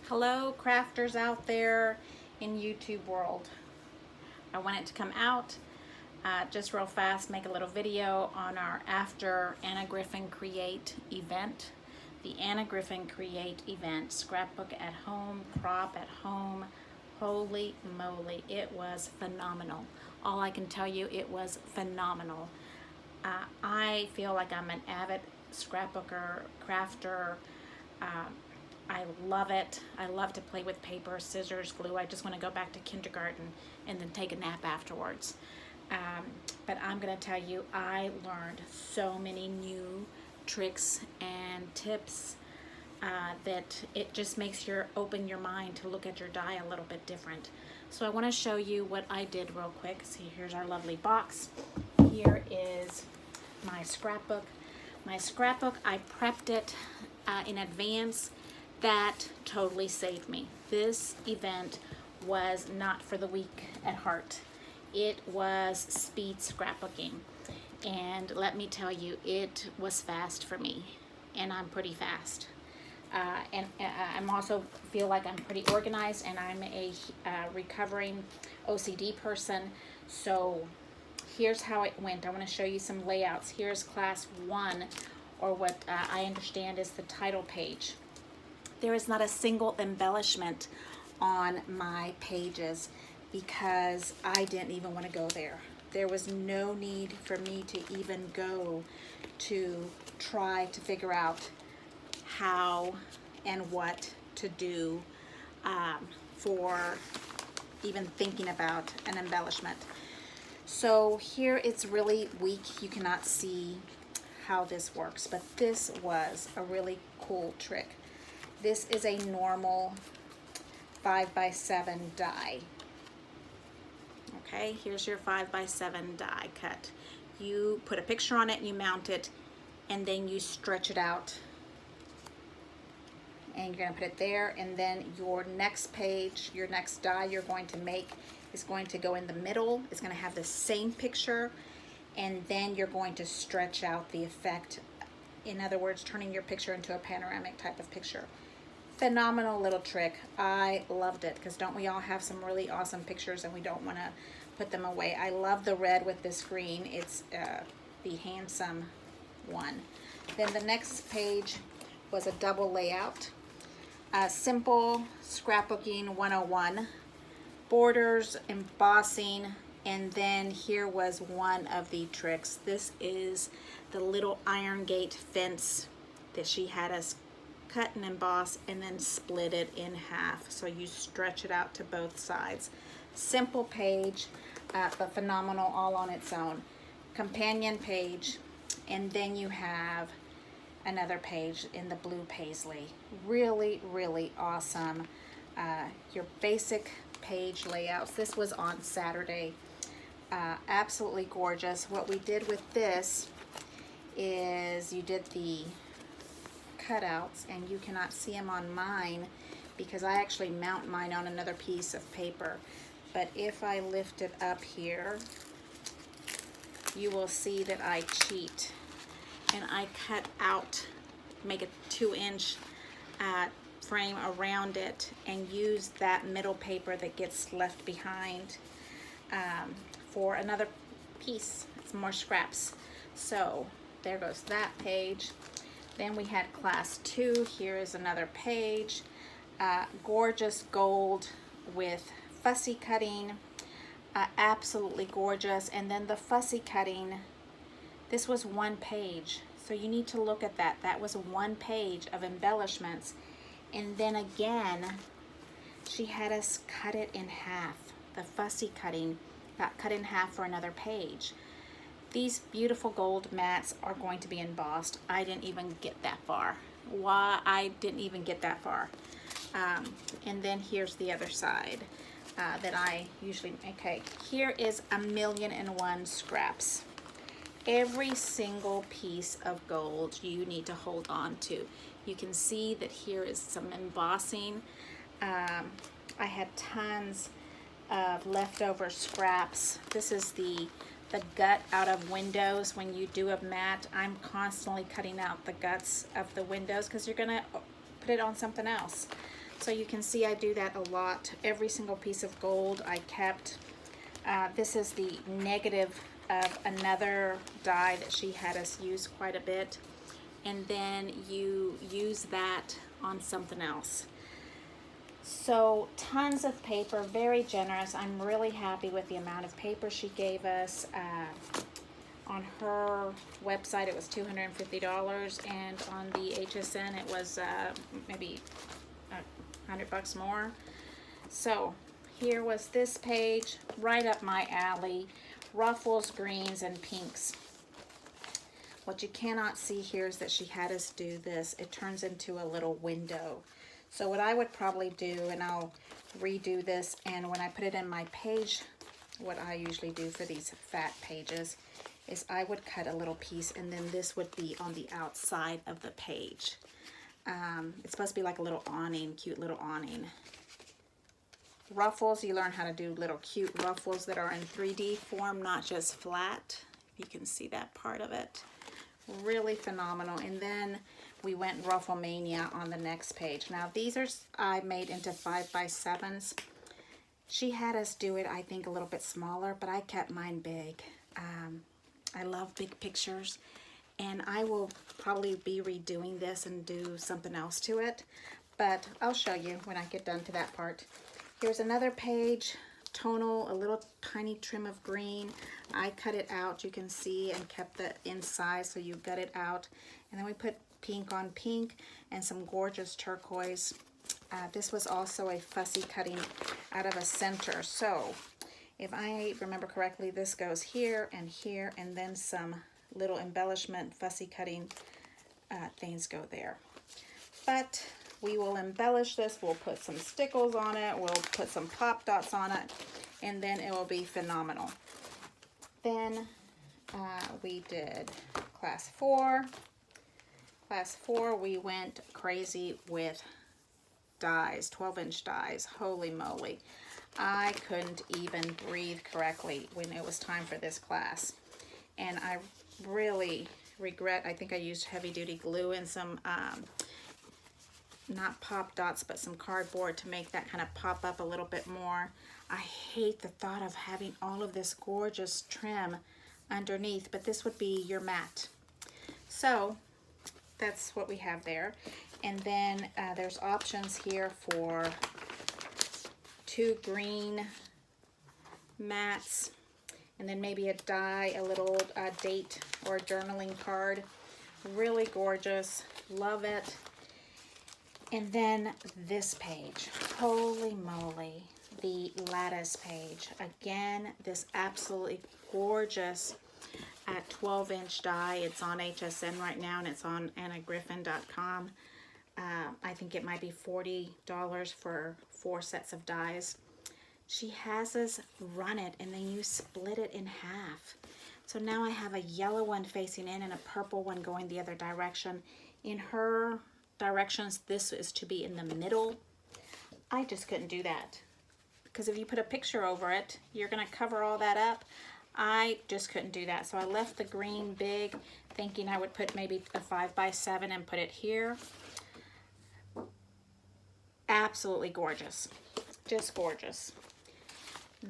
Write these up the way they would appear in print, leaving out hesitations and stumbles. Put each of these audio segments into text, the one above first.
Hello crafters out there in YouTube world. I wanted to come out just real fast, make a little video on our after Anna Griffin Create event. The Anna Griffin Create event, scrapbook at home, crop at home. Holy moly, it was phenomenal. All I can tell you, it was phenomenal. I feel like I'm an avid scrapbooker, crafter. I love it. I love to play with paper, scissors, glue. I just want to go back to kindergarten and then take a nap afterwards. But I'm going to tell you, I learned so many new tricks and tips that it just makes open your mind to look at your die a little bit different. So I want to show you what I did real quick. See, here's our lovely box. Here is my scrapbook. My scrapbook, I prepped it in advance. That totally saved me. This event was not for the weak at heart. It was speed scrapbooking. And let me tell you, it was fast for me. And I'm pretty fast. And I'm also feel like I'm pretty organized, and I'm a recovering OCD person. So here's how it went. I want to show you some layouts. Here's class 1, or what I understand is the title page. There is not a single embellishment on my pages because I didn't even want to go there. There was no need for me to even go to try to figure out how and what to do for even thinking about an embellishment. So here it's really weak. You cannot see how this works, but this was a really cool trick. This is a normal 5x7 die. Okay, here's your 5x7 die cut. You put a picture on it, you mount it, and then you stretch it out. And you're going to put it there, and then your next page, your next die you're going to make is going to go in the middle. It's going to have the same picture, and then you're going to stretch out the effect. In other words, turning your picture into a panoramic type of picture. Phenomenal little trick. I loved it, because don't we all have some really awesome pictures and we don't want to put them away. I love the red with this green. It's the handsome one. Then the next page was a double layout. Simple scrapbooking 101. Borders, embossing, and then here was one of the tricks. This is the little iron gate fence that she had us cut and emboss and then split it in half. So you stretch it out to both sides. Simple page, but phenomenal all on its own. Companion page, and then you have another page in the blue paisley. Really, really awesome. Your basic page layouts. This was on Saturday. Absolutely gorgeous. What we did with this is you did the cutouts, and you cannot see them on mine because I actually mount mine on another piece of paper. But if I lift it up here, you will see that I cheat, and I cut out, make a 2-inch frame around it, and use that middle paper that gets left behind for another piece. It's more scraps. So there goes that page. Then we had class 2. Here is another page. Gorgeous gold with fussy cutting. Absolutely gorgeous. And then the fussy cutting, this was one page. So you need to look at that. That was one page of embellishments. And then again, she had us cut it in half. The fussy cutting got cut in half for another page. These beautiful gold mats are going to be embossed. I didn't even get that far. Why? I didn't even get that far. And then here's the other side that I usually, okay, here is 1,000,001 scraps. Every single piece of gold you need to hold on to. You can see that here is some embossing. I had tons of leftover scraps. This is the gut out of windows. When you do a mat, I'm constantly cutting out the guts of the windows because you're gonna put it on something else. So you can see I do that a lot. Every single piece of gold I kept. This is the negative of another die that she had us use quite a bit. And then you use that on something else. So tons of paper, very generous. I'm really happy with the amount of paper she gave us. On her website it was $250, and on the HSN it was maybe $100 more. So here was this page, right up my alley. Ruffles, greens, and pinks. What you cannot see here is that she had us do this. It turns into a little window. So what I would probably do, and I'll redo this, and when I put it in my page, what I usually do for these fat pages is I would cut a little piece, and then this would be on the outside of the page. It's supposed to be like a little awning, cute little awning. Ruffles, you learn how to do little cute ruffles that are in 3D form, not just flat. You can see that part of it. Really phenomenal. And then we went Ruffle Mania on the next page. Now these are I made into 5x7s. She had us do it, I think, a little bit smaller, but I kept mine big. I love big pictures, and I will probably be redoing this and do something else to it, but I'll show you when I get done to that part. Here's another page, tonal, a little tiny trim of green. I cut it out, you can see, and kept the inside, so you gut it out. And then we put pink on pink and some gorgeous turquoise. This was also a fussy cutting out of a center. So if I remember correctly, this goes here, and then some little embellishment fussy cutting things go there. But we will embellish this. We'll put some stickles on it. We'll put some pop dots on it, and then it will be phenomenal. Then we did class 4. Class 4, we went crazy with dies, 12-inch dies. Holy moly. I couldn't even breathe correctly when it was time for this class. And I really regret, I think I used heavy-duty glue and some, not pop dots, but some cardboard to make that kind of pop up a little bit more. I hate the thought of having all of this gorgeous trim underneath, but this would be your mat. So that's what we have there. And then there's options here for 2 green mats, and then maybe a die, a little date or a journaling card. Really gorgeous, love it. And then this page, holy moly, the lattice page. Again, this absolutely gorgeous 12-inch die. It's on HSN right now, and it's on annagriffin.com. I think it might be $40 for 4 sets of dies. She has us run it, and then you split it in half. So now I have a yellow one facing in and a purple one going the other direction. In her directions, this is to be in the middle. I just couldn't do that, because if you put a picture over it, you're going to cover all that up. I just couldn't do that. So I left the green big, thinking I would put maybe a 5x7 and put it here. Absolutely gorgeous, just gorgeous.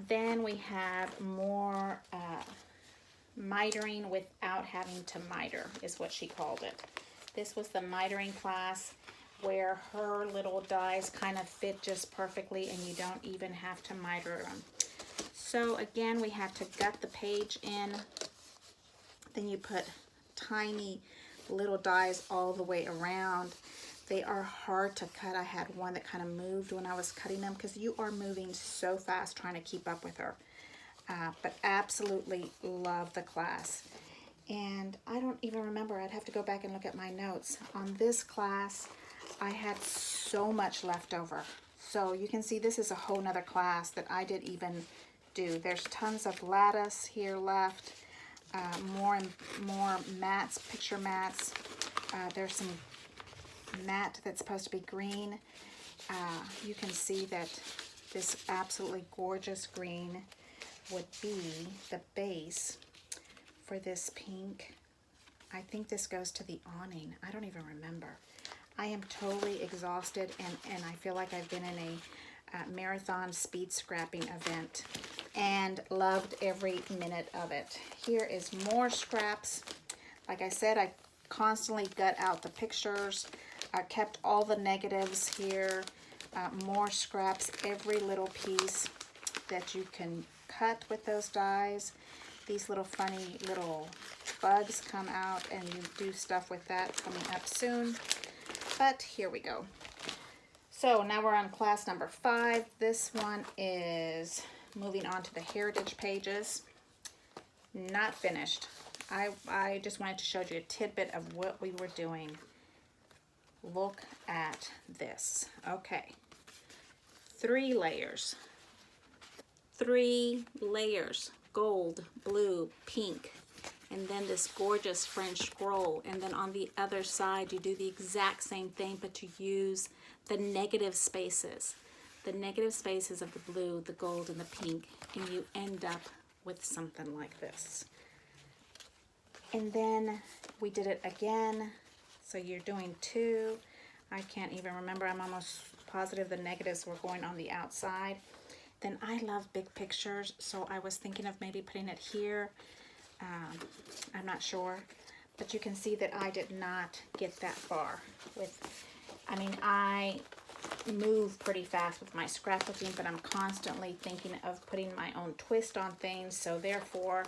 Then we have more mitering without having to miter, is what she called it. This was the mitering class, where her little dies kind of fit just perfectly, and you don't even have to miter them. So again, we have to gut the page in. Then you put tiny little dies all the way around. They are hard to cut. I had one that kind of moved when I was cutting them, because you are moving so fast trying to keep up with her. But absolutely love the class. And I don't even remember. I'd have to go back and look at my notes. On this class, I had so much left over. So you can see this is a whole nother class that I didn't even do. There's tons of lattice here left. More mats, picture mats. There's some mat that's supposed to be green. You can see that this absolutely gorgeous green would be the base for this pink. I think this goes to the awning. I don't even remember. I am totally exhausted, and I feel like I've been in a marathon speed scrapping event and loved every minute of it. Here is more scraps. Like I said, I constantly gut out the pictures. I kept all the negatives here. More scraps, every little piece that you can cut with those dies. These little funny little bugs come out, and you do stuff with that coming up soon. But here we go. So now we're on class number 5. This one is moving on to the heritage pages. Not finished. I just wanted to show you a tidbit of what we were doing. Look at this. Okay. 3 layers. 3 layers. Gold, blue, pink, and then this gorgeous French scroll. And then on the other side, you do the exact same thing, but you use the negative spaces. The negative spaces of the blue, the gold, and the pink, and you end up with something like this. And then we did it again. So you're doing 2. I can't even remember. I'm almost positive the negatives were going on the outside. Then I love big pictures, so I was thinking of maybe putting it here. I'm not sure, but you can see that I did not get that far with, I mean, I move pretty fast with my scrapbooking, but I'm constantly thinking of putting my own twist on things, so therefore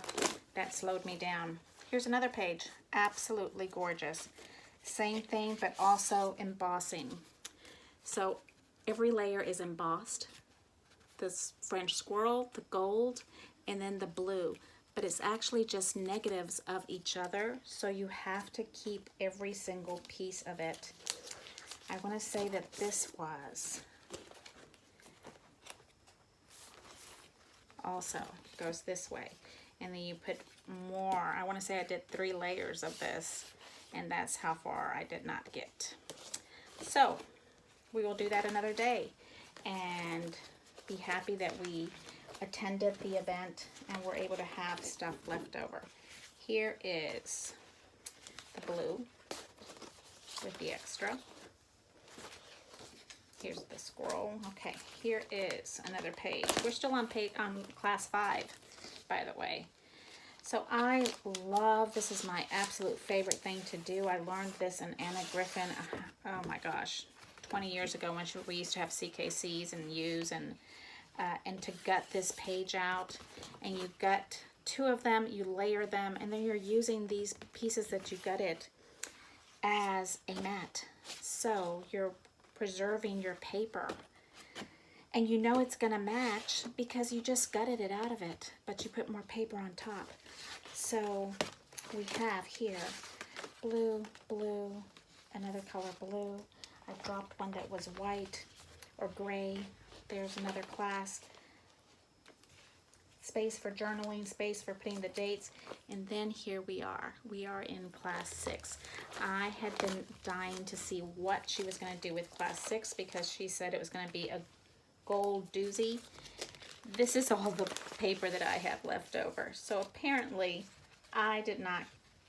that slowed me down. Here's another page, absolutely gorgeous. Same thing, but also embossing. So every layer is embossed. This French squirrel, the gold, and then the blue. But it's actually just negatives of each other, so you have to keep every single piece of it. I want to say that this was also goes this way, and then you put more. I want to say I did 3 layers of this, and that's how far I did not get. So we will do that another day and be happy that we attended the event and were able to have stuff left over. Here is the blue with the extra. Here's the squirrel. Okay, here is another page. We're still on class 5, by the way. So I love, this is my absolute favorite thing to do. I learned this in Anna Griffin, oh my gosh, 20 years ago when we used to have CKCs and U's, and to gut this page out, and you gut 2 of them, you layer them, and then you're using these pieces that you gutted as a mat. So you're preserving your paper, and you know it's gonna match because you just gutted it out of it, but you put more paper on top. So we have here blue, blue, another color blue. I dropped one that was white or gray. There's another class. Space for journaling, space for putting the dates, and then here we are. We are in class 6. I had been dying to see what she was going to do with class 6 because she said it was going to be a gold doozy. This is all the paper that I have left over. So apparently I did not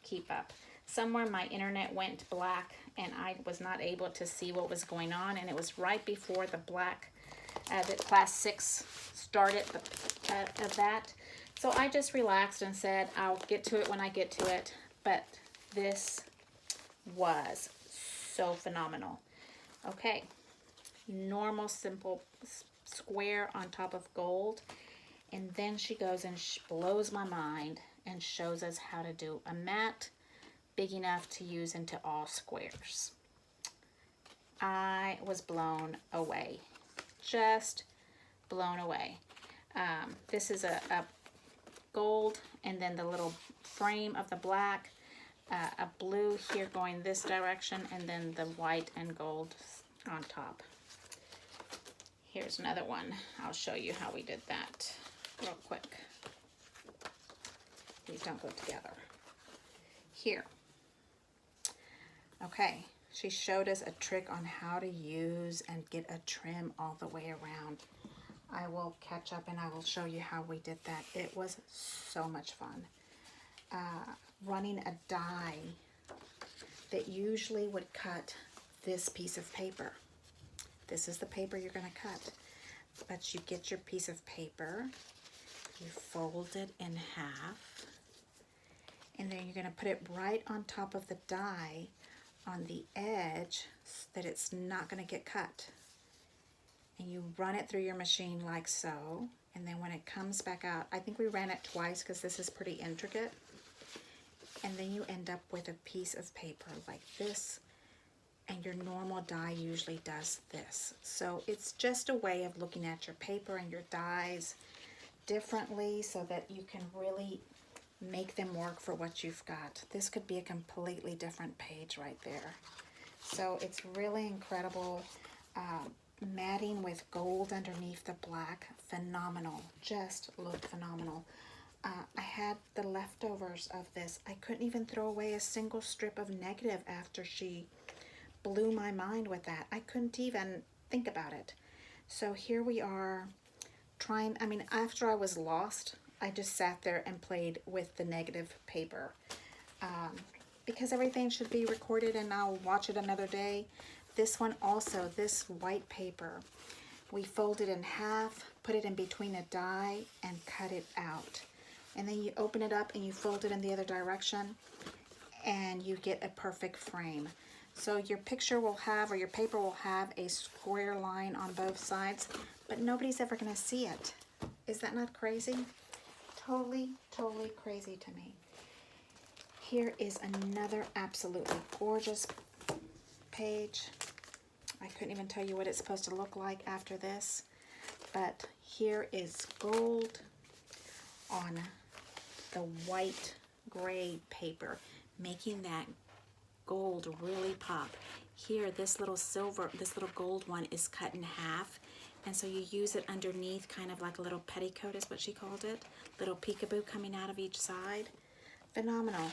keep up. Somewhere my internet went black and I was not able to see what was going on, and it was right before the class 6 started of that. So I just relaxed and said, I'll get to it when I get to it. But this was so phenomenal. Okay, normal, simple square on top of gold. And then she goes and blows my mind and shows us how to do a mat big enough to use into all squares. I was blown away. Just blown away. This is a gold, and then the little frame of the black, a blue here going this direction, and then the white and gold on top. Here's another one. I'll show you how we did that real quick. These don't go together. Here. Okay, she showed us a trick on how to use and get a trim all the way around. I will catch up and I will show you how we did that. It was so much fun. Running a die that usually would cut this piece of paper. This is the paper you're going to cut. But you get your piece of paper, you fold it in half, and then you're going to put it right on top of the die on the edge so that it's not going to get cut. And you run it through your machine like so, and then when it comes back out, I think we ran it twice because this is pretty intricate, and then you end up with a piece of paper like this, and your normal die usually does this. So it's just a way of looking at your paper and your dies differently so that you can really make them work for what you've got. This could be a completely different page right there. So it's really incredible. Matting with gold underneath the black, phenomenal, just looked phenomenal. I had the leftovers of this. I couldn't even throw away a single strip of negative after she blew my mind with that. I couldn't even think about it. So here we are trying, I mean, after I was lost, I just sat there and played with the negative paper. Because everything should be recorded and I'll watch it another day. This one also, this white paper, we fold it in half, put it in between a die, and cut it out. And then you open it up and you fold it in the other direction, and you get a perfect frame. So your picture will have, or your paper will have, a square line on both sides, but nobody's ever going to see it. Is that not crazy? Totally, totally crazy to me. Here is another absolutely gorgeous page. I couldn't even tell you what it's supposed to look like after this, but here is gold on the white gray paper, making that gold really pop. Here, this little silver, this little gold one is cut in half, and so you use it underneath, kind of like a little petticoat is what she called it, little peekaboo coming out of each side. Phenomenal.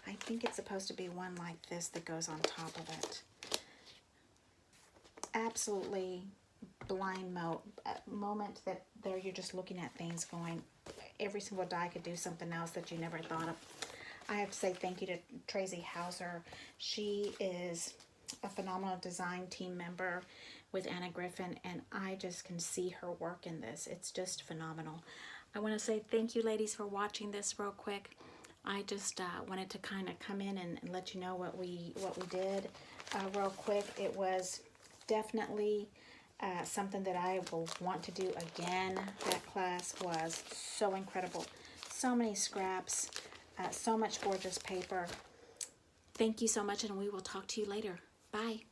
I think it's supposed to be one like this that goes on top of it. Absolutely blind moment that there you're just looking at things going, every single die could do something else that you never thought of. I have to say thank you to Tracy Hauser. She is a phenomenal design team member with Anna Griffin, and I just can see her work in this. It's just phenomenal. I want to say thank you, ladies, for watching this real quick. I just wanted to kind of come in and let you know what we did real quick. It was definitely something that I will want to do again. That class was so incredible. So many scraps, so much gorgeous paper. Thank you so much, and we will talk to you later. Bye.